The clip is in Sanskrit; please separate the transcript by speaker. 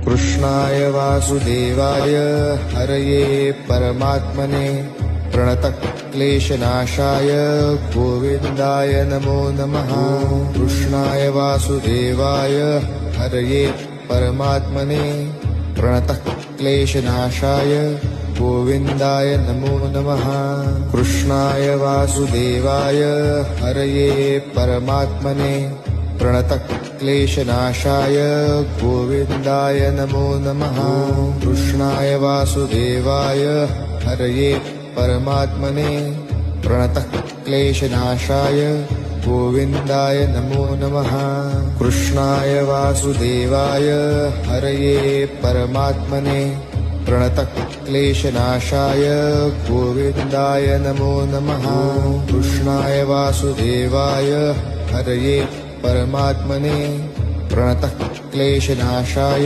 Speaker 1: कृष्णाय वासुदेवाय हरये परमात्मने प्रणतक्लेशनाशाय गोविन्दाय नमो नमः। कृष्णाय वासुदेवाय हरये परमात्मने प्रणतक्लेशनाशाय गोविन्दाय नमो नमः। कृष्णाय वासुदेवाय हरये परमात्मने प्रणतक्लेशनाशाय गोविन्दाय नमो नमः। कृष्णाय वासुदेवाय हरये परमात्मने प्रणतक्लेशनाशाय गोविन्दाय नमो नमः। कृष्णाय वासुदेवाय हरये परमात्मने प्रणतक्लेशनाशाय गोविन्दाय नमो नमः। कृष्णाय वासुदेवाय हरये परमात्मने प्रणतक्लेशनाशाय